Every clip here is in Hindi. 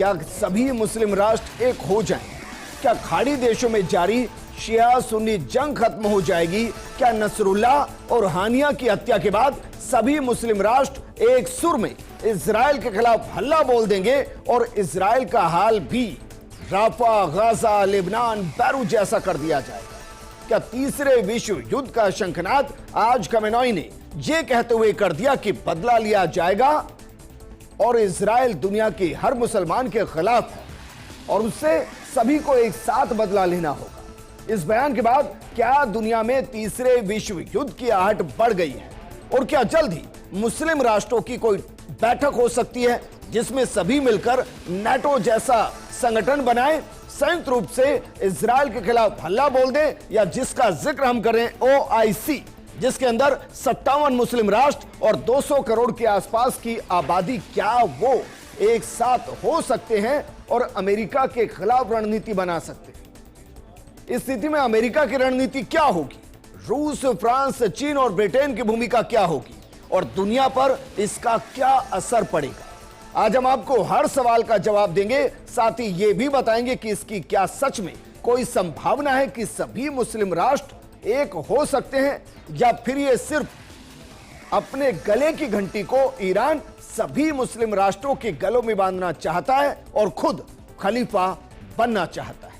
क्या सभी मुस्लिम राष्ट्र एक हो जाएं? क्या खाड़ी देशों में जारी शिया सुन्नी जंग खत्म हो जाएगी? क्या नसरुल्लाह और हानिया की हत्या के बाद सभी मुस्लिम राष्ट्र एक सुर में इजराइल के खिलाफ हल्ला बोल देंगे और इजराइल का हाल भी राफा, गाजा, लेबनान, बैरूत जैसा कर दिया जाएगा? क्या तीसरे विश्व युद्ध का शंखनाद आज खमेनोई ने यह कहते हुए कर दिया कि बदला लिया जाएगा और इजराइल दुनिया के हर मुसलमान के खिलाफ है और उससे सभी को एक साथ बदला लेना होगा? इस बयान के बाद क्या दुनिया में तीसरे विश्व युद्ध की आहट बढ़ गई है और क्या जल्द ही मुस्लिम राष्ट्रों की कोई बैठक हो सकती है जिसमें सभी मिलकर नेटो जैसा संगठन बनाए, संयुक्त रूप से इजराइल के खिलाफ हल्ला बोल दें, या जिसका जिक्र हम करें OIC, जिसके अंदर 57 मुस्लिम राष्ट्र और 200 करोड़ के आसपास की आबादी, क्या वो एक साथ हो सकते हैं और अमेरिका के खिलाफ रणनीति बना सकते हैं? इस स्थिति में अमेरिका की रणनीति क्या होगी? रूस, फ्रांस, चीन और ब्रिटेन की भूमिका क्या होगी और दुनिया पर इसका क्या असर पड़ेगा? आज हम आपको हर सवाल का जवाब देंगे, साथ ही यह भी बताएंगे कि इसकी क्या सच में कोई संभावना है कि सभी मुस्लिम राष्ट्र एक हो सकते हैं, या फिर ये सिर्फ अपने गले की घंटी को ईरान सभी मुस्लिम राष्ट्रों के गलों में बांधना चाहता है और खुद खलीफा बनना चाहता है।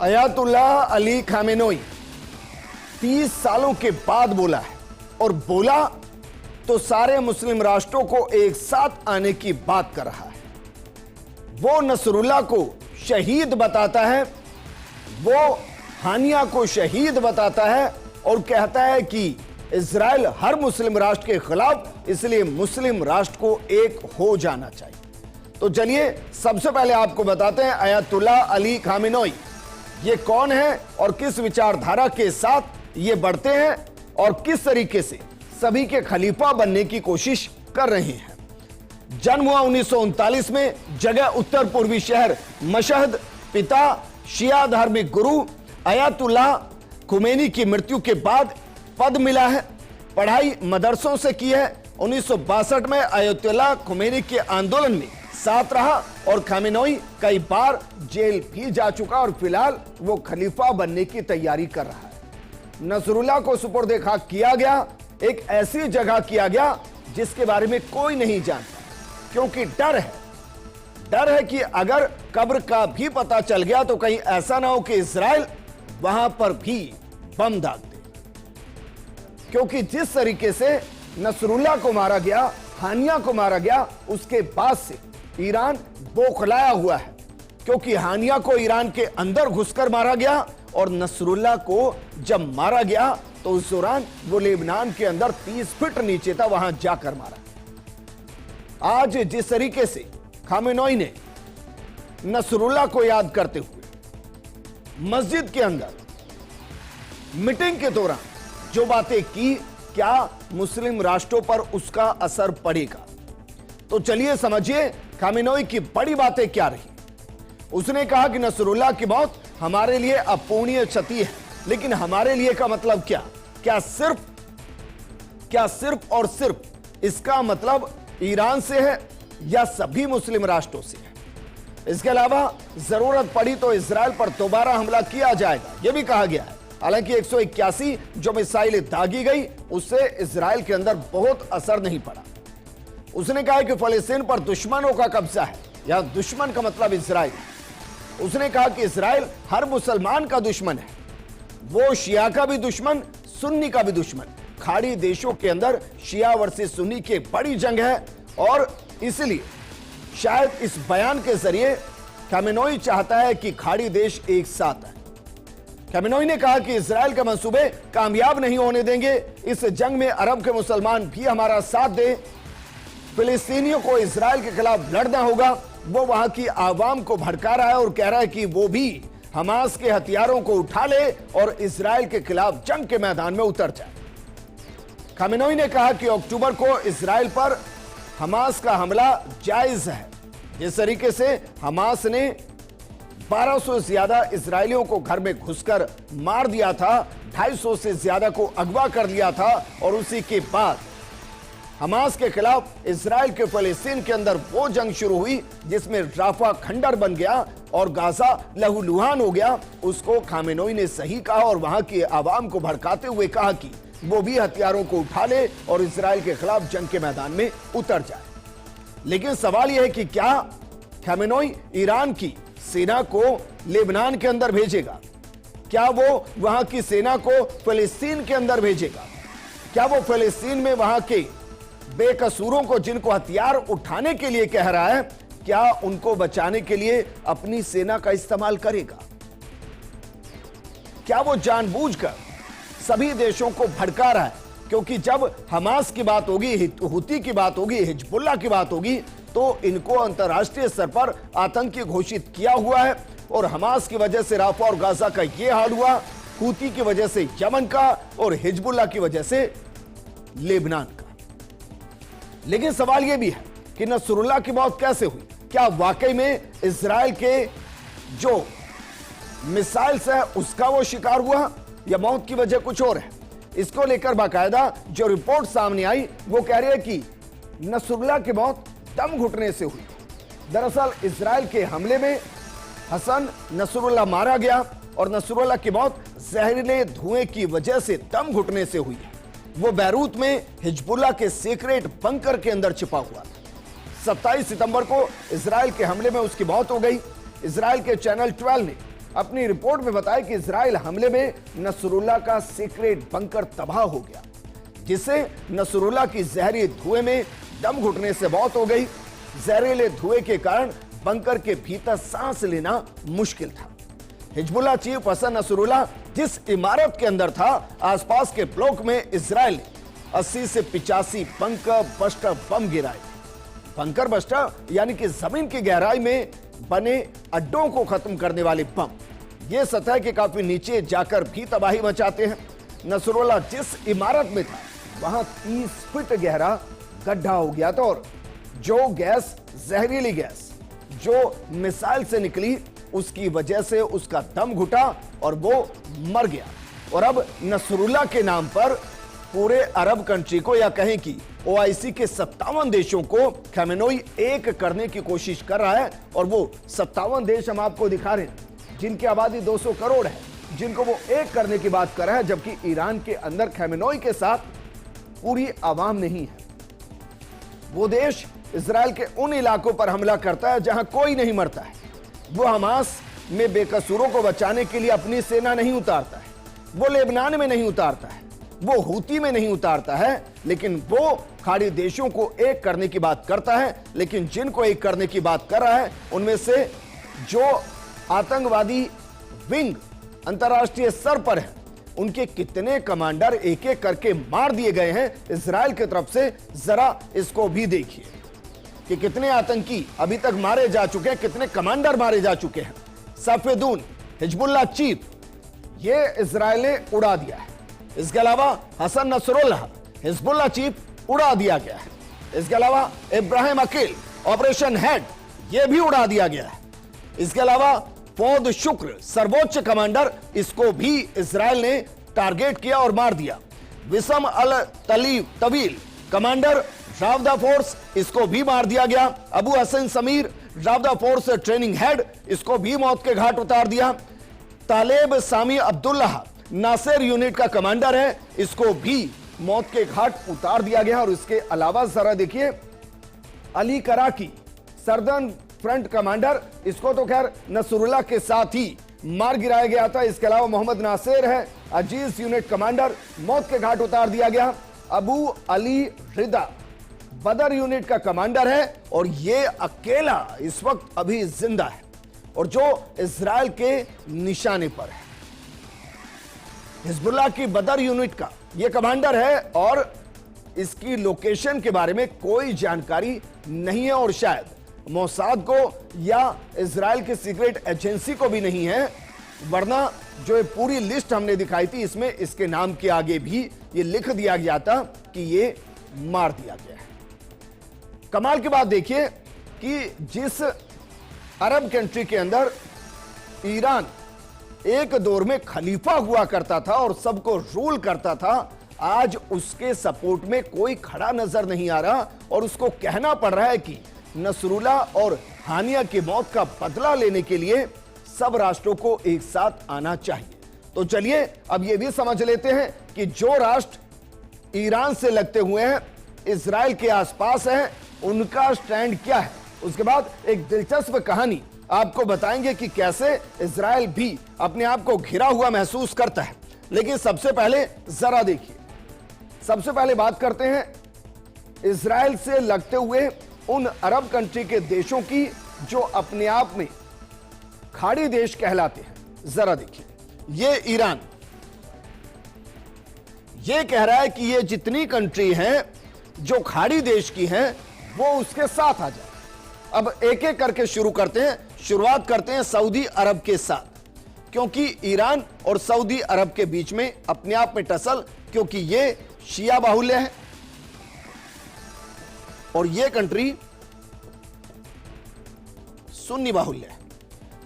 अयातुल्लाह अली खामेनोई 30 सालों के बाद बोला है और बोला तो सारे मुस्लिम राष्ट्रों को एक साथ आने की बात कर रहा है। वो नसरुल्लाह को शहीद बताता है, वो हानिया को शहीद बताता है और कहता है कि इजराइल हर मुस्लिम राष्ट्र के खिलाफ, इसलिए मुस्लिम राष्ट्र को एक हो जाना चाहिए। तो चलिए सबसे पहले आपको बताते हैं अयातुल्लाह अली खामेनोई ये कौन है और किस विचारधारा के साथ ये बढ़ते हैं और किस तरीके से सभी के खलीफा बनने की कोशिश कर रहे हैं। जन्म हुआ 1939 में, जगह उत्तर पूर्वी शहर मशहद, पिता शिया धार्मिक गुरु अयातुल्लाह खुमैनी की मृत्यु के बाद पद मिला है। पढ़ाई मदरसों से की है। 1962 में अयातुल्लाह खुमैनी के आंदोलन में साथ रहा और खामेनोई कई बार जेल भी जा चुका और फिलहाल वो खलीफा बनने की तैयारी कर रहा है। नसरुल्लाह को सुपुर्द खाक किया गया, एक ऐसी जगह किया गया जिसके बारे में कोई नहीं जानता, क्योंकि डर है कि अगर कब्र का भी पता चल गया तो कहीं ऐसा ना हो कि इजराइल वहां पर भी बम दाग दे। क्योंकि जिस तरीके से नसरुल्लाह को मारा गया, हानिया को मारा गया, उसके बाद से ईरान बौखलाया हुआ है, क्योंकि हानिया को ईरान के अंदर घुसकर मारा गया और नसरुल्लाह को जब मारा गया तो उस दौरान वो लेबनान के अंदर 30 फीट नीचे था, वहां जाकर मारा। आज जिस तरीके से खामेनोई ने नसरुल्लाह को याद करते हुए मस्जिद के अंदर मीटिंग के दौरान जो बातें की, क्या मुस्लिम राष्ट्रों पर उसका असर पड़ेगा? तो चलिए समझिए खामेनोई की बड़ी बातें क्या रही। उसने कहा कि नसरुल्लाह की मौत हमारे लिए अपूर्णीय क्षति है, लेकिन हमारे लिए का मतलब क्या? क्या सिर्फ और सिर्फ इसका मतलब ईरान से है या सभी मुस्लिम राष्ट्रों से है? इसके अलावा जरूरत पड़ी तो इजराइल पर दोबारा हमला किया जाएगा, यह भी कहा गया है। हालांकि 181 जो मिसाइलें दागी गई उससे इजराइल के अंदर बहुत असर नहीं पड़ा। उसने कहा कि फलस्तीन पर दुश्मनों का कब्जा है, या दुश्मन का मतलब इजराइल। उसने कहा कि इजराइल हर मुसलमान का दुश्मन है, वो शिया का भी दुश्मन, सुन्नी का भी दुश्मन। खाड़ी देशों के अंदर शिया वर्सेस सुन्नी की बड़ी जंग है और इसलिए शायद इस बयान के जरिए खामेनोई चाहता है कि खाड़ी देश एक साथ आए। खामेनोई ने कहा कि इजराइल के मंसूबे कामयाब नहीं होने देंगे, इस जंग में अरब के मुसलमान भी हमारा साथ दें, फिलिस्तीनियों को इजराइल के खिलाफ लड़ना होगा वो वहां की आवाम को भड़का रहा है और कह रहा है कि वो भी हमास के हथियारों को उठा ले और इजराइल के खिलाफ जंग के मैदान में उतर जाए। खामेनेई ने कहा कि अक्टूबर को इजराइल पर हमास का हमला जायज है। जिस तरीके से हमास ने 1200 से ज्यादा इजरायलियों को घर में घुसकर मार दिया था, 250 से ज्यादा को अगवा कर लिया था, और उसी के बाद हमास के खिलाफ इजराइल के फलस्तीन के अंदर वो जंग शुरू हुई जिसमें राफा खंडर बन गया और गाजा लहूलुहान हो गया। उसको खामेनेई ने सही कहा और वहां की आवाम को भड़काते हुए कहा कि वो भी हथियारों को उठा ले और इजराइल के खिलाफ जंग के मैदान में उतर जाए। लेकिन सवाल यह है कि क्या खामेनेई ईरान की सेना को लेबनान के अंदर भेजेगा? क्या वो वहां की सेना को फलस्तीन के अंदर भेजेगा? क्या वो फलस्तीन में वहां के बेकसूरों को, जिनको हथियार उठाने के लिए कह रहा है, क्या उनको बचाने के लिए अपनी सेना का इस्तेमाल करेगा? क्या वो जानबूझकर सभी देशों को भड़का रहा है? क्योंकि जब हमास की बात होगी, हुती की बात होगी, हिजबुल्लाह की बात होगी, तो इनको अंतर्राष्ट्रीय स्तर पर आतंकी घोषित किया हुआ है। और हमास की वजह से राफा और गाजा का यह हाल हुआ, हुती की वजह से यमन का, और हिजबुल्लाह की वजह से लेबनान का। लेकिन सवाल यह भी है कि नसरुल्लाह की मौत कैसे हुई? क्या वाकई में इजराइल के जो मिसाइल्स है उसका वो शिकार हुआ, या मौत की वजह कुछ और है? इसको लेकर बाकायदा जो रिपोर्ट सामने आई वो कह रही है कि नसरुल्लाह की मौत दम घुटने से हुई। दरअसल इजराइल के हमले में हसन नसरुल्लाह मारा गया और नसरुल्लाह की मौत जहरीले धुएं की वजह से दम घुटने से हुई। वो बैरूत में हिजबुल्लाह के सीक्रेट बंकर के अंदर छिपा हुआ था। 27 सितंबर को इजराइल के हमले में उसकी मौत हो गई। इजराइल के चैनल 12 ने अपनी रिपोर्ट में बताया कि इजराइल हमले में नसरुल्लाह का सीक्रेट बंकर तबाह हो गया, जिससे नसरुल्लाह की जहरी धुएं में दम घुटने से मौत हो गई। जहरीले धुएं के कारण बंकर के भीतर सांस लेना मुश्किल था। हिजबुल्लाह चीफ हसन नसरुल्लाह जिस इमारत के अंदर था, आसपास के ब्लॉक में इजराइल ने 80 से 85 बंकर बस्टर बम गिराए। बंकर बस्टर यानी कि जमीन की गहराई में बने अड्डों को खत्म करने वाले बम। ये सतह के काफी नीचे जाकर भी तबाही मचाते हैं। नसरुल्लाह जिस इमारत में था वहां 30 फीट गहरा गड्ढा हो गया था, और जो गैस, जहरीली गैस जो मिसाइल से निकली, उसकी वजह से उसका दम घुटा और वो मर गया। और अब नसरुल्लाह के नाम पर पूरे अरब कंट्री को, या कहें कि ओआईसी के 57 देशों को खामेनेई एक करने की कोशिश कर रहा है। और वो 57 देश हम आपको दिखा रहे हैं जिनकी आबादी 200 करोड़ है, जिनको वो एक करने की बात कर रहा है, जबकि ईरान के अंदर खामेनेई के साथ पूरी आवाम नहीं है। वो देश इजराइल के उन इलाकों पर हमला करता है जहां कोई नहीं मरता है। वो हमास में बेकसूरों को बचाने के लिए अपनी सेना नहीं उतारता है, वो लेबनान में नहीं उतारता है, वो हुती में नहीं उतारता है, लेकिन वो खाड़ी देशों को एक करने की बात करता है। लेकिन जिनको एक करने की बात कर रहा है उनमें से जो आतंकवादी विंग अंतर्राष्ट्रीय स्तर पर है, उनके कितने कमांडर एक एक करके मार दिए गए हैं इजराइल की तरफ से, जरा इसको भी देखिए कि कितने आतंकी अभी तक मारे जा चुके हैं, कितने कमांडर मारे जा चुके हैं। सफेदून हिजबुल्लाह चीफ, ये इजराइल ने उड़ा दिया है। इसके अलावा हसन नसरुल्लाह हिजबुल्लाह चीफ उड़ा दिया गया है। इसके अलावा इब्राहिम अकील ऑपरेशन हेड, ये भी उड़ा दिया गया है। इसके अलावा फौद शुक्र सर्वोच्च कमांडर, इसको भी इजराइल ने टारगेट किया और मार दिया। विसम अल तवील कमांडर रावदा फोर्स, इसको भी मार दिया गया। Abu Hassan Samir Rawda force training head, इसको भी मौत के घाट उतार दिया। Taleb Sami Abdullah Nasir unit का कमांडर है, इसको भी मौत के घाट उतार दिया गया। और इसके अलावा जरा देखिए अली कराकी सर्दर्न फ्रंट कमांडर, इसको तो खैर नसरुल्लाह के साथ ही मार गिराया गया था। इसके अलावा मोहम्मद नासिर है अजीज यूनिट कमांडर, मौत के घाट उतार दिया गया। अबू अली रिदा बदर यूनिट का कमांडर है और ये अकेला इस वक्त अभी जिंदा है और जो इजराइल के निशाने पर है। हिजबुल्लाह की बदर यूनिट का ये कमांडर है और इसकी लोकेशन के बारे में कोई जानकारी नहीं है और शायद मोसाद को या इजराइल के सीक्रेट एजेंसी को भी नहीं है, वरना जो ये पूरी लिस्ट हमने दिखाई थी इसमें इसके नाम के आगे भी ये लिख दिया गया था कि ये मार दिया गया है। कमाल की बात देखिए कि जिस अरब कंट्री के अंदर ईरान एक दौर में खलीफा हुआ करता था और सबको रूल करता था, आज उसके सपोर्ट में कोई खड़ा नजर नहीं आ रहा और उसको कहना पड़ रहा है कि नसरुल्लाह और हानिया की मौत का बदला लेने के लिए सब राष्ट्रों को एक साथ आना चाहिए। तो चलिए अब यह भी समझ लेते हैं कि जो राष्ट्र ईरान से लगते हुए हैं, इजराइल के आसपास हैं, उनका स्टैंड क्या है। उसके बाद एक दिलचस्प कहानी आपको बताएंगे कि कैसे इजराइल भी अपने आप को घिरा हुआ महसूस करता है। लेकिन सबसे पहले जरा देखिए, सबसे पहले बात करते हैं इजराइल से लगते हुए उन अरब कंट्री के देशों की जो अपने आप में खाड़ी देश कहलाते हैं। जरा देखिए, ये ईरान ये कह रहा है कि ये जितनी कंट्री हैं जो खाड़ी देश की हैं वो उसके साथ आ जाए। अब एक एक करके शुरू करते हैं। शुरुआत करते हैं सऊदी अरब के साथ, क्योंकि ईरान और सऊदी अरब के बीच में अपने आप में टसल, क्योंकि ये शिया बाहुल्य है और ये कंट्री सुन्नी बाहुल्य है।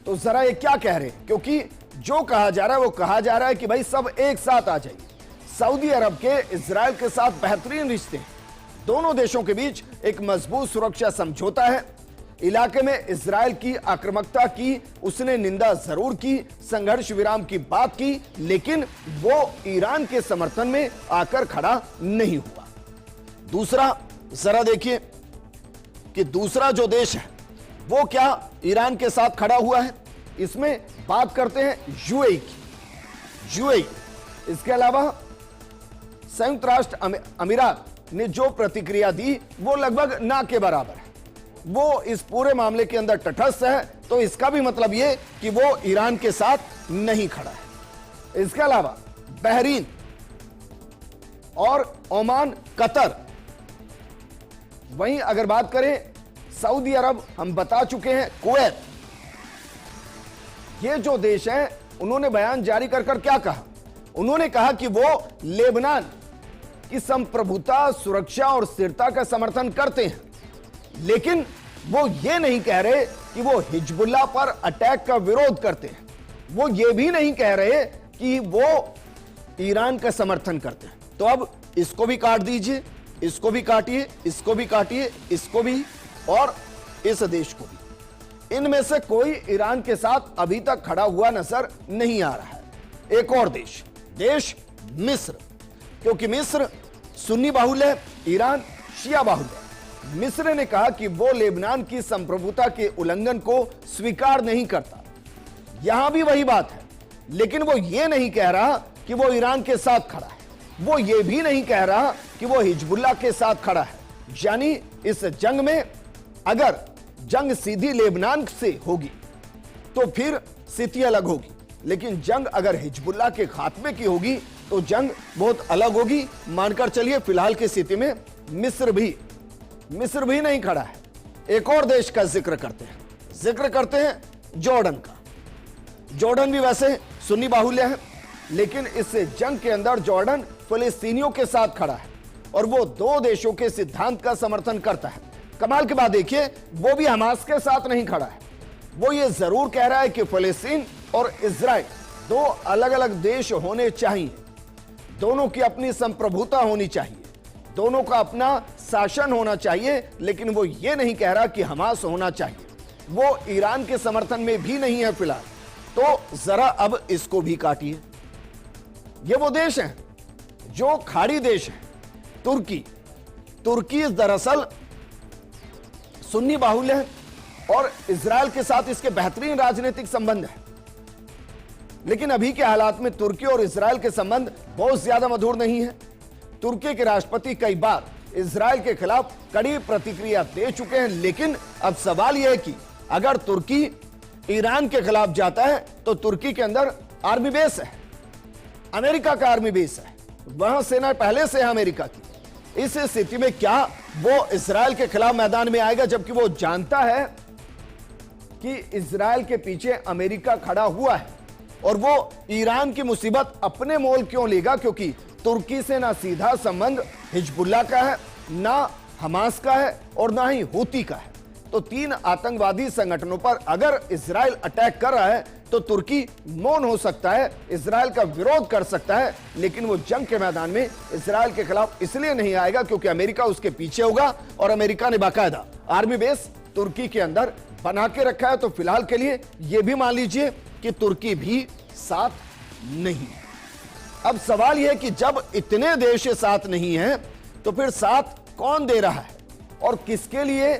तो जरा ये क्या कह रहे हैं, क्योंकि जो कहा जा रहा है वो कहा जा रहा है कि भाई सब एक साथ आ जाइए। सऊदी अरब के इजराइल के साथ बेहतरीन रिश्ते हैं, दोनों देशों के बीच एक मजबूत सुरक्षा समझौता है। इलाके में इजराइल की आक्रामकता की उसने निंदा जरूर की, संघर्ष विराम की बात की, लेकिन वो ईरान के समर्थन में आकर खड़ा नहीं हुआ। दूसरा जरा देखिए कि दूसरा जो देश है वो क्या ईरान के साथ खड़ा हुआ है। इसमें बात करते हैं यूएई की। यूएई, इसके अलावा संयुक्त राष्ट्र अमीरात ने जो प्रतिक्रिया दी वो लगभग ना के बराबर है। वो इस पूरे मामले के अंदर तटस्थ है, तो इसका भी मतलब ये कि वो ईरान के साथ नहीं खड़ा है। इसके अलावा बहरीन और ओमान, कतर। वहीं अगर बात करें सऊदी अरब, हम बता चुके हैं, कुवैत, ये जो देश हैं उन्होंने बयान जारी कर क्या कहा। उन्होंने कहा कि वो लेबनान की संप्रभुता, सुरक्षा और स्थिरता का समर्थन करते हैं, लेकिन वो ये नहीं कह रहे कि वो हिजबुल्लाह पर अटैक का विरोध करते हैं। वो ये भी नहीं कह रहे कि वो ईरान का समर्थन करते हैं। तो अब इसको भी काट दीजिए, इसको भी काटिए, इसको भी काटिए, इसको भी और इस देश को भी। इनमें से कोई ईरान के साथ अभी तक खड़ा हुआ नजर नहीं आ रहा है। एक और देश मिस्र, क्योंकि मिस्र सुन्नी बाहुल्य है, ईरान शिया बाहुल्य है। मिस्र ने कहा कि वो लेबनान की संप्रभुता के उल्लंघन को स्वीकार नहीं करता। यहां भी वही बात है, लेकिन वो ये नहीं कह रहा कि वो ईरान के साथ खड़ा है, वो ये भी नहीं कह रहा कि वो हिजबुल्लाह के साथ खड़ा है। यानी इस जंग में अगर जंग सीधी लेबनान से होगी तो फिर स्थिति अलग होगी, लेकिन जंग अगर हिजबुल्लाह के खात्मे की होगी तो जंग बहुत अलग होगी। मानकर चलिए फिलहाल की स्थिति में मिस्र भी नहीं खड़ा है। एक और देश का जिक्र करते हैं जॉर्डन का। जॉर्डन भी वैसे सुन्नी बाहुल्य है, लेकिन इस जंग के अंदर जॉर्डन फिलिस्तीनियों के साथ खड़ा है और वो दो देशों के सिद्धांत का समर्थन करता है। कमाल की बात देखिए, वो भी हमास के साथ नहीं खड़ा है। वो ये जरूर कह रहा है कि फिलिस्तीन और इजराइल दो अलग अलग देश होने चाहिए, दोनों की अपनी संप्रभुता होनी चाहिए, दोनों का अपना शासन होना चाहिए, लेकिन वो ये नहीं कह रहा कि हमास होना चाहिए। वो ईरान के समर्थन में भी नहीं है फिलहाल। तो जरा अब इसको भी काटिए। ये वो देश हैं जो खाड़ी देश है। तुर्की दरअसल सुन्नी बाहुल्य है और इजराइल के साथ इसके बेहतरीन राजनीतिक संबंध है, लेकिन अभी के हालात में तुर्की और इजराइल के संबंध बहुत ज्यादा मधुर नहीं है। तुर्की के राष्ट्रपति कई बार इजराइल के खिलाफ कड़ी प्रतिक्रिया दे चुके हैं, लेकिन अब सवाल यह है कि अगर तुर्की ईरान के खिलाफ जाता है तो तुर्की के अंदर आर्मी बेस है, अमेरिका का आर्मी बेस है, वहां सेना पहले से है अमेरिका की। इस स्थिति में क्या वो इजराइल के खिलाफ मैदान में आएगा, जबकि वो जानता है कि इजराइल के पीछे अमेरिका खड़ा हुआ है और वो ईरान की मुसीबत अपने मोल क्यों लेगा, क्योंकि तुर्की से ना सीधा संबंध हिजबुल्लाह का है, ना हमास का है और ना ही हूती का है। तो तीन आतंकवादी संगठनों पर अगर इजराइल अटैक कर रहा है तो तुर्की मौन हो सकता है, इजराइल का विरोध कर सकता है, लेकिन वो जंग के मैदान में इजराइल के खिलाफ इसलिए नहीं आएगा क्योंकि अमेरिका उसके पीछे होगा और अमेरिका ने बाकायदा आर्मी बेस तुर्की के अंदर बना के रखा है। तो फिलहाल के लिए यह भी मान लीजिए कि तुर्की भी साथ नहीं है। अब सवाल यह है कि जब इतने देश साथ नहीं है तो फिर साथ कौन दे रहा है और किसके लिए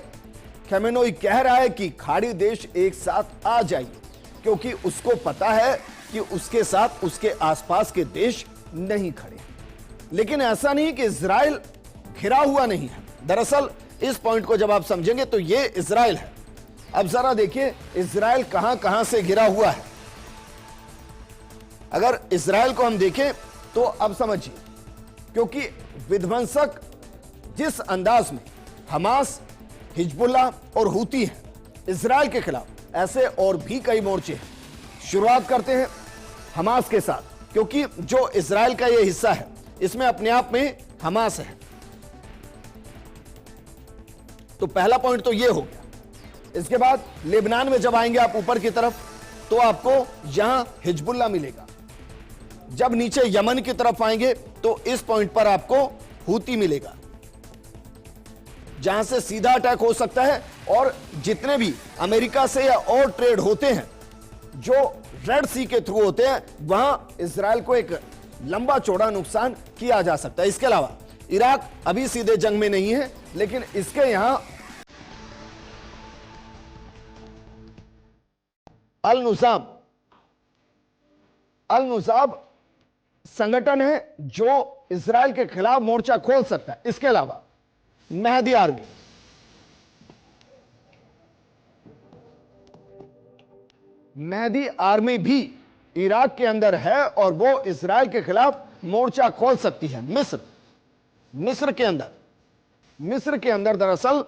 खमेनेई कह रहा है कि खाड़ी देश एक साथ आ जाइए, क्योंकि उसको पता है कि उसके साथ उसके आसपास के देश नहीं खड़े। लेकिन ऐसा नहीं कि इजराइल घिरा हुआ नहीं है। दरअसल इस पॉइंट को जब आप समझेंगे तो ये इजराइल है। अब जरा देखिए इजराइल कहां कहां से घिरा हुआ है। अगर इजराइल को हम देखें तो अब समझिए, क्योंकि विध्वंसक जिस अंदाज में हमास, हिजबुल्लाह और हूती है इजराइल के खिलाफ, ऐसे और भी कई मोर्चे हैं। शुरुआत करते हैं हमास के साथ, क्योंकि जो इजराइल का यह हिस्सा है इसमें अपने आप में हमास है। तो पहला पॉइंट तो यह हो गया। इसके बाद लेबनान में जब आएंगे आप ऊपर की तरफ तो आपको यहां हिजबुल्लाह मिलेगा। जब नीचे यमन की तरफ आएंगे तो इस पॉइंट पर आपको हूती मिलेगा, जहां से सीधा अटैक हो सकता है। और जितने भी अमेरिका से या और ट्रेड होते हैं जो रेड सी के थ्रू होते हैं, वहां इजराइल को एक लंबा चौड़ा नुकसान किया जा सकता है। इसके अलावा इराक अभी सीधे जंग में नहीं है, लेकिन इसके यहां अल नुसाब संगठन है जो इजराइल के खिलाफ मोर्चा खोल सकता है। इसके अलावा मेहदी आर्मी भी इराक के अंदर है और वो इजराइल के खिलाफ मोर्चा खोल सकती है। मिस्र के अंदर दरअसल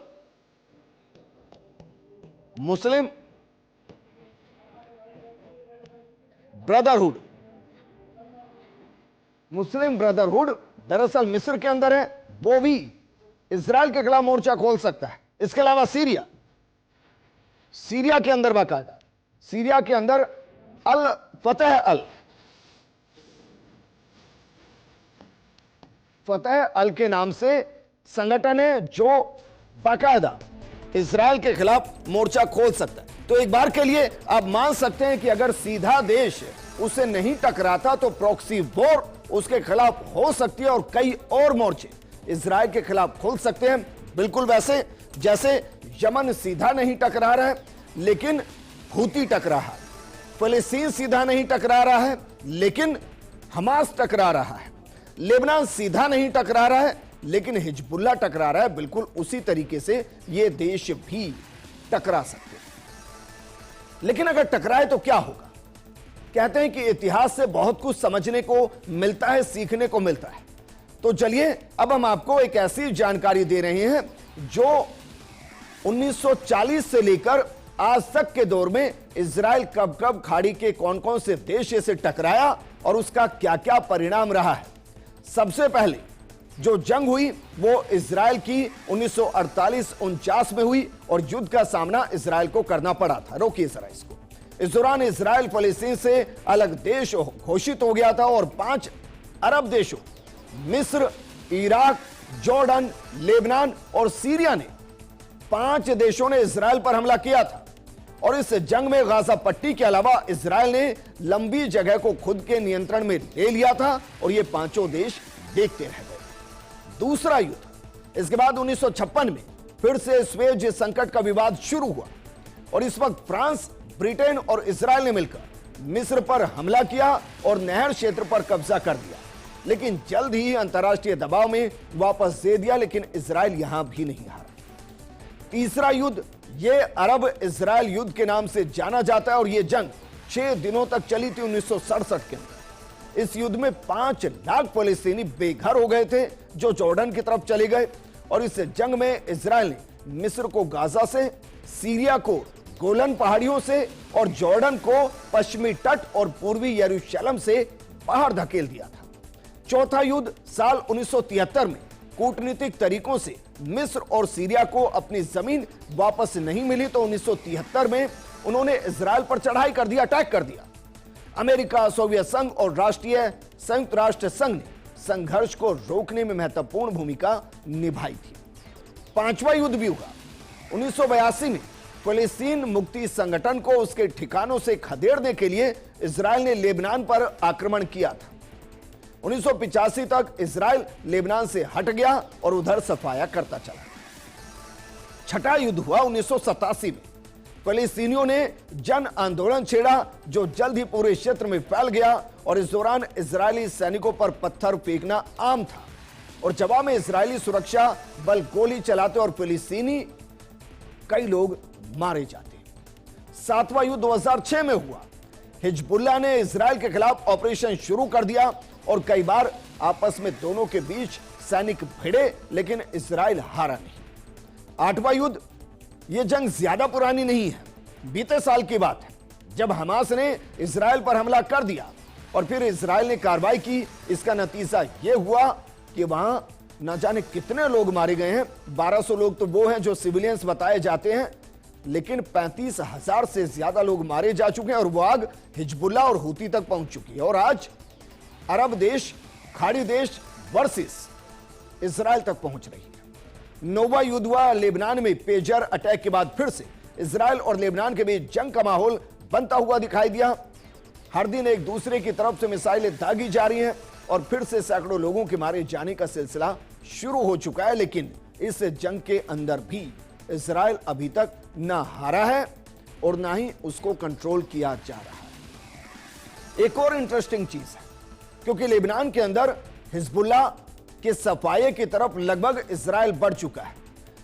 मुस्लिम ब्रदरहुड दरअसल मिस्र के अंदर है, वो भी इजराइल के खिलाफ मोर्चा खोल सकता है। इसके अलावा सीरिया के अंदर बाकायदा सीरिया के अंदर अल फतह अल के नाम से संगठन है जो बाकायदा इजराइल के खिलाफ मोर्चा खोल सकता है। तो एक बार के लिए आप मान सकते हैं कि अगर सीधा देश उसे नहीं टकराता तो प्रॉक्सी वॉर उसके खिलाफ हो सकती है और कई और मोर्चे इजराइल के खिलाफ खोल सकते हैं। बिल्कुल वैसे जैसे यमन सीधा नहीं टकरा रहा है लेकिन हूती टकरा है, फिलिस्तीन सीधा नहीं टकरा रहा है लेकिन हमास टकरा रहा है, लेबनान सीधा नहीं टकरा रहा है लेकिन हिजबुल्लाह टकरा रहा है। बिल्कुल उसी तरीके से ये देश भी टकरा सकते हैं। लेकिन अगर टकराए तो क्या होगा? कहते हैं कि इतिहास से बहुत कुछ समझने को मिलता है, सीखने को मिलता है। तो चलिए अब हम आपको एक ऐसी जानकारी दे रहे हैं जो 1940 से लेकर आज तक के दौर में इजराइल कब कब खाड़ी के कौन कौन से देश से टकराया और उसका क्या क्या परिणाम रहा है। सबसे पहले जो जंग हुई वो इजराइल की 1948-49 में हुई और युद्ध का सामना इजराइल को करना पड़ा था। रोकिए जरा इसको। इस दौरान इजराइल फलस्तीन से अलग देश घोषित हो गया था और 5 अरब देशों मिस्र, इराक, जॉर्डन, लेबनान और सीरिया ने 5 देशों ने इजराइल पर हमला किया था। और इस जंग में गाजा पट्टी के अलावा इजराइल ने लंबी जगह को खुद के नियंत्रण में ले लिया था और ये 5 देश देखते रह गए। दूसरा युद्ध, इसके बाद 1956 में फिर से स्वेज संकट का विवाद शुरू हुआ और इस वक्त फ्रांस, ब्रिटेन और इजराइल ने मिलकर मिस्र पर हमला किया और नहर क्षेत्र पर कब्जा कर दिया, लेकिन जल्द ही अंतर्राष्ट्रीय दबाव में वापस दे दिया। लेकिन इजराइल यहां भी नहीं हारा। तीसरा युद्ध ये अरब इजराइल युद्ध के नाम से जाना जाता है और यह जंग 6 दिनों तक चली थी 1967 के अंदर। इस युद्ध में 5 लाख फलस्तीनी बेघर हो गए थे जो जॉर्डन की तरफ चले गए। और इस जंग में इजराइल ने मिस्र को गाजा से, सीरिया को गोलन पहाड़ियों से और जॉर्डन को पश्चिमी तट और पूर्वी यरूशलेम से बाहर धकेल दिया था। चौथा युद्ध साल 1973 में कूटनीतिक तरीकों से मिस्र और सीरिया को अपनी जमीन वापस नहीं मिली तो 1973 में उन्होंने इजराइल पर चढ़ाई कर दिया, अटैक कर दिया। अमेरिका, सोवियत संघ और राष्ट्रीय संयुक्त राष्ट्र संघ ने संघर्ष को रोकने में महत्वपूर्ण भूमिका निभाई थी। पांचवा युद्ध भी हुआ 1982 में। फलस्तीन मुक्ति संगठन को उसके ठिकानों से खदेड़ने के लिए इजराइल ने लेबनान पर आक्रमण किया था। 1985 तक इजराइल लेबनान से हट गया और उधर सफाया करता चला। छठा युद्ध हुआ 1987 में। फलस्तीनियों ने जन आंदोलन छेड़ा जो जल्द ही पूरे क्षेत्र में फैल गया और इस दौरान इजरायली सैनिकों पर पत्थर फेंकना आम था और जवाब में इजरायली सुरक्षा बल गोली चलाते और फलस्तीनी कई लोग मारे जाते। सातवां युद्ध 2006 में हुआ। हिजबुल्लाह ने इजराइल के खिलाफ ऑपरेशन शुरू कर दिया और कई बार आपस में दोनों के बीच सैनिक भिड़े लेकिन इजराइल हारा नहीं। आठवां युद्ध, यह जंग ज्यादा पुरानी नहीं है, बीते साल की बात है जब हमास ने इजराइल पर हमला कर दिया और फिर इजराइल ने कार्रवाई की। इसका नतीजा यह हुआ कि वहां न जाने कितने लोग मारे गए हैं। 1200 लोग तो वो हैं जो सिविलियंस बताए जाते हैं, लेकिन 35,000 से ज्यादा लोग मारे जा चुके हैं और वो आग हिजबुल्लाह और हूती तक पहुंच चुकी है। और आज अरब देश, खाड़ी देश वर्सेस इजराइल तक पहुंच रही है। नौवां युद्ध हुआ लेबनान में। पेजर अटैक के बाद फिर से इजराइल और लेबनान के बीच जंग का माहौल बनता हुआ दिखाई दिया। हर दिन एक दूसरे की तरफ से मिसाइलें दागी जा रही हैं और फिर से सैकड़ों लोगों के मारे जाने का सिलसिला शुरू हो चुका है। लेकिन इस जंग के अंदर भी इजराइल अभी तक ना हारा है और ना ही उसको कंट्रोल किया जा रहा है। एक और इंटरेस्टिंग चीज है, क्योंकि लेबनान के अंदर हिजबुल्लाह के सफाये की तरफ लगभग इजराइल बढ़ चुका है,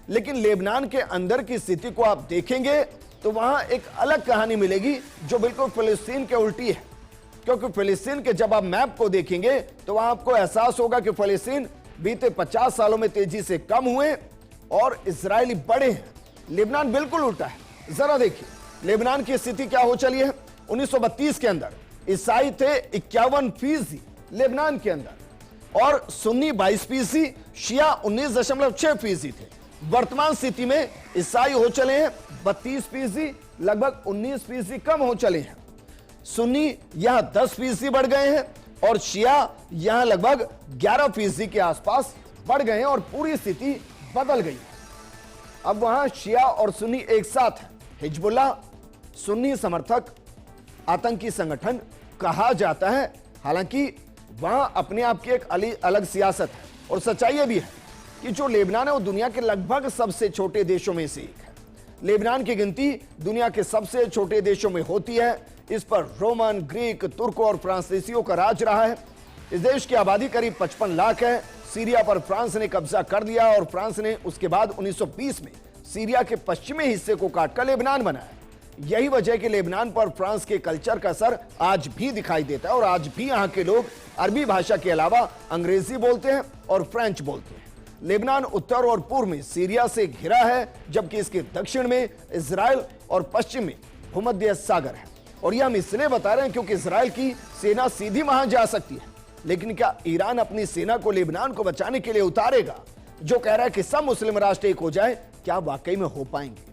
लेकिन लेबनान के अंदर की स्थिति को आप देखेंगे तो वहां एक अलग कहानी मिलेगी जो बिल्कुल फिलिस्तीन के उल्टी है। क्योंकि फिलिस्तीन के जब आप मैप को देखेंगे तो वहां आपको एहसास होगा कि फिलिस्तीन बीते 50 सालों में तेजी से कम हुए और इजरायली बड़े हैं। लेबनान बिल्कुल उल्टा है। जरा देखिए लेबनान की स्थिति क्या हो चली है। 1932 के अंदर ईसाई थे 51% लेबनान के अंदर और सुन्नी 22%, शिया 19.6% थे। वर्तमान स्थिति में ईसाई हो चले हैं 32%, लगभग 19% कम हो चले हैं। सुन्नी यहां 10% बढ़ गए हैं और शिया यहां लगभग 11% के आसपास बढ़ गए हैं और पूरी स्थिति बदल गई है। अब वहां शिया और सुन्नी एक साथ हैं। हिजबुल्लाह सुन्नी समर्थक आतंकी संगठन कहा जाता है, हालांकि वहां अपने आप की एक अलग सियासत है। और सच्चाई यह भी है कि जो लेबनान है वो दुनिया के लगभग सबसे छोटे देशों में से एक है। लेबनान की गिनती दुनिया के सबसे छोटे देशों में होती है। इस पर रोमन, ग्रीक, तुर्कों और फ्रांसीसियों का राज रहा है। इस देश की आबादी करीब 55 लाख है। सीरिया पर फ्रांस ने कब्जा कर लिया और फ्रांस ने उसके बाद 1920 में सीरिया के पश्चिमी हिस्से को काटकर लेबनान बनाया। यही वजह कि लेबनान पर फ्रांस के कल्चर का असर आज भी दिखाई देता है और आज भी यहाँ के लोग अरबी भाषा के अलावा अंग्रेजी बोलते हैं और फ्रेंच बोलते हैं। लेबनान उत्तर और पूर्व में सीरिया से घिरा है, जबकि इसके दक्षिण में इजराइल और पश्चिम में भूमध्य सागर है। और यह हम इसलिए बता रहे हैं क्योंकि इजराइल की सेना सीधी वहां जा सकती है, लेकिन क्या ईरान अपनी सेना को लेबनान को बचाने के लिए उतारेगा? जो कह रहा है कि सब मुस्लिम राष्ट्र एक हो जाए, क्या वाकई में हो पाएंगे?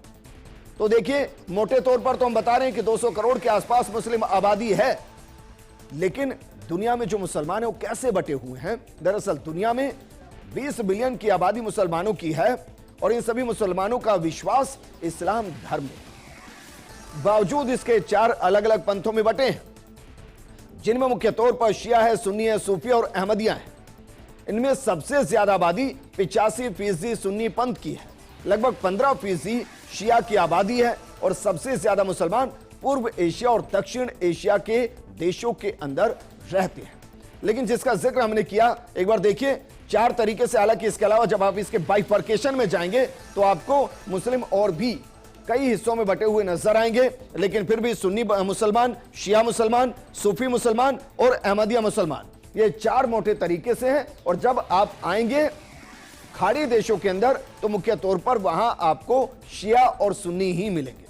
तो देखिए, मोटे तौर पर तो हम बता रहे हैं कि 200 करोड़ के आसपास मुस्लिम आबादी है, लेकिन दुनिया में जो मुसलमान है वो कैसे बटे हुए हैं? दरअसल दुनिया में 20 बिलियन की आबादी मुसलमानों की है और इन सभी मुसलमानों का विश्वास इस्लाम धर्म में, बावजूद इसके 4 अलग अलग पंथों में बटे हैं, जिनमें मुख्य तौर पर शिया है, सुन्नी है, सूफी और अहमदिया है। इनमें सबसे ज्यादा आबादी 85% सुन्नी पंथ की है, लगभग 15% शिया की आबादी है और सबसे ज्यादा मुसलमान पूर्व एशिया और दक्षिण एशिया के देशों के अंदर रहते हैं। लेकिन जिसका जिक्र हमने किया, एक बार देखिए 4 तरीके से, हालांकि इसके अलावा जब आप इसके बाइफर्केशन में जाएंगे तो आपको मुस्लिम और भी कई हिस्सों में बटे हुए नजर आएंगे, लेकिन फिर भी सुन्नी मुसलमान, शिया मुसलमान, सूफी मुसलमान और अहमदिया मुसलमान, ये चार मोटे तरीके से हैं। और जब आप आएंगे खाड़ी देशों के अंदर तो मुख्य तौर पर वहां आपको शिया और सुन्नी ही मिलेंगे।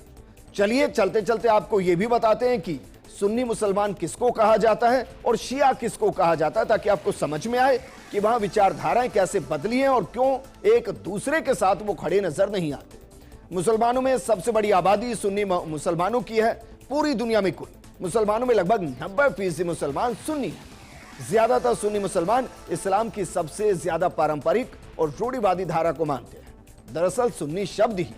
चलिए चलते चलते आपको यह भी बताते हैं कि सुन्नी मुसलमान किसको कहा जाता है और शिया किसको कहा जाता है, ताकि आपको समझ में आए कि वहां विचारधाराएं कैसे बदली हैं और क्यों एक दूसरे के साथ वो खड़े नजर नहीं आते। मुसलमानों में सबसे बड़ी आबादी सुन्नी मुसलमानों की है। पूरी दुनिया में कुल मुसलमानों में लगभग 90% मुसलमान सुन्नी हैं। ज्यादातर सुन्नी मुसलमान इस्लाम की सबसे ज्यादा पारंपरिक और रूढ़िवादी धारा को मानते हैं। दरअसल सुन्नी शब्द ही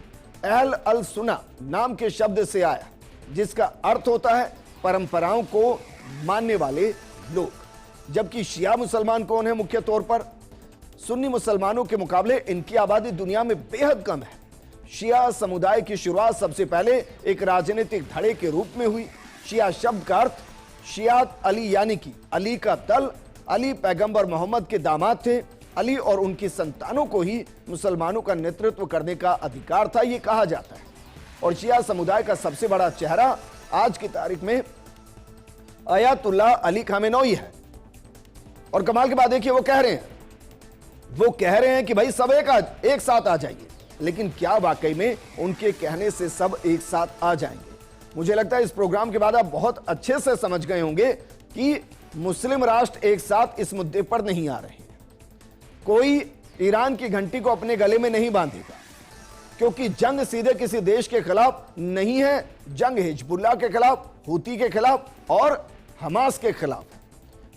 अहल अल सुन्ना नाम के शब्द से आया, जिसका अर्थ होता है परंपराओं को मानने वाले लोग। जबकि शिया मुसलमान कौन है? मुख्य तौर पर सुन्नी मुसलमानों के मुकाबले इनकी आबादी दुनिया में बेहद कम है। शिया समुदाय की शुरुआत सबसे पहले एक राजनीतिक धड़े के रूप में हुई। शिया शब्द का अर्थ शियात अली यानी कि अली का दल। अली पैगंबर मोहम्मद के दामाद थे। अली और उनकी संतानों को ही मुसलमानों का नेतृत्व करने का अधिकार था, यह कहा जाता है। और शिया समुदाय का सबसे बड़ा चेहरा आज की तारीख में अयातुल्लाह अली खामेनोई है। और कमाल की बात देखिए, वो कह रहे हैं कि भाई सब एक साथ आ जाइए। लेकिन क्या वाकई में उनके कहने से सब एक साथ आ जाएंगे? मुझे लगता है इस प्रोग्राम के बाद आप बहुत अच्छे से समझ गए होंगे कि मुस्लिम राष्ट्र एक साथ इस मुद्दे पर नहीं आ रहे हैं। कोई ईरान की घंटी को अपने गले में नहीं बांधेगा, क्योंकि जंग सीधे किसी देश के खिलाफ नहीं है। जंग हिजबुल्लाह के खिलाफ, हूती के खिलाफ और हमास के खिलाफ है।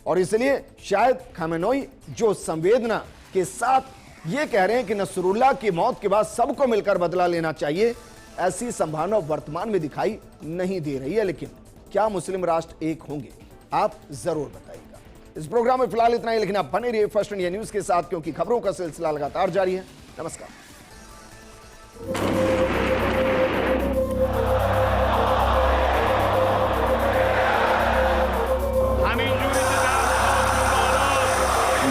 और इसलिए शायद खामेनोई जो संवेदना के साथ ये कह रहे हैं कि नसरुल्लाह की मौत के बाद सबको मिलकर बदला लेना चाहिए, ऐसी संभावना वर्तमान में दिखाई नहीं दे रही है। लेकिन क्या मुस्लिम राष्ट्र एक होंगे? आप जरूर बताइएगा। इस प्रोग्राम में फिलहाल इतना ही, लेकिन आप बने रहिए फर्स्ट इंडिया न्यूज के साथ, क्योंकि खबरों का सिलसिला लगातार जारी है। नमस्कार।